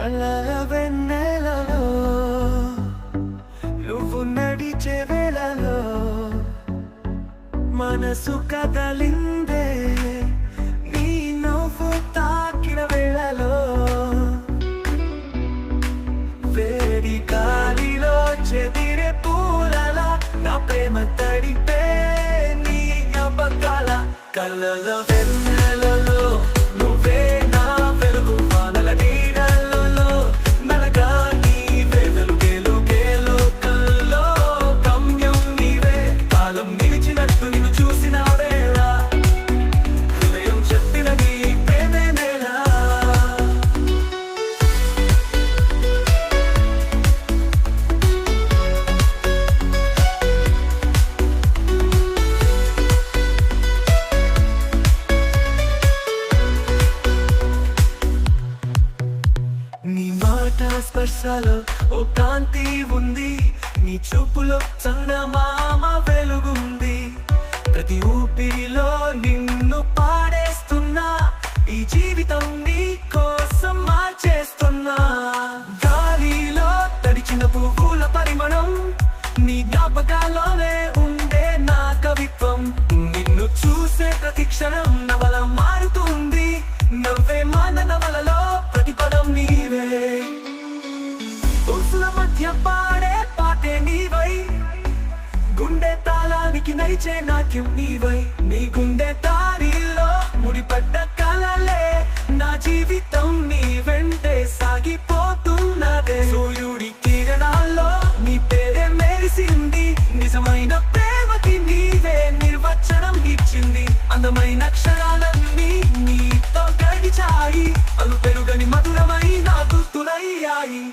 కలల వెన్నెలలో నువ్వు నడిచే వేళలో మనసు కదలిందే నీ నువ్వు తాకిన వేళలో వేడి గాలిలో చెదిరే పూలలా నా ప్రేమ తడిపే నీ జ్ఞాపకాల కలల వెన్నెలలో నువ్వే నా వెలుగు వానల నీడలలో నలగా నీవే వెలుగేలుగే లోకంలో గమ్యం నీవే కాలం నిలిచినట్టు నిన్ను చూసిన వేళ హృదయం చెప్పిన నీ ప్రేమే నేల నీ మాట స్పర్శలో ఓ కాంతి ఉంది నీ చూపులో చందమామ వెలుగుంది ప్రతి ఊపిరిలో నిన్ను పాడేస్తున్నా ఈ జీవితం నీ కోసం మార్చేస్తున్నా గాలిలో తడిచిన పువ్వుల పరిమళం నీ జ్ఞాపకాల్లోనే ఉండే నా కవిత్వం నిన్ను చూసే ప్రతి క్షణం నవల మారుతుంది నవ్వే మాన నవలలో ప్రతిపదం నీవే ఊసుల మధ్య పాడే పాటే నీవై గుండె తాళానికి నడిచే నాట్యం నీవై నీ గుండె దారిలో ముడిపడ్డ కలలే నా జీవితం నీ వెంటే సాగిపోతున్నదే సూర్యుడి కిరణాల్లో నీ పేరే మెరిసింది నిజమైన ప్రేమకి నీవే నిర్వచనం ఇచ్చింది అందమైన క్షణాలన్నీ నీతో గడిచాయి అలు పెరుగని మధురమై నా గుర్తులయ్యాయి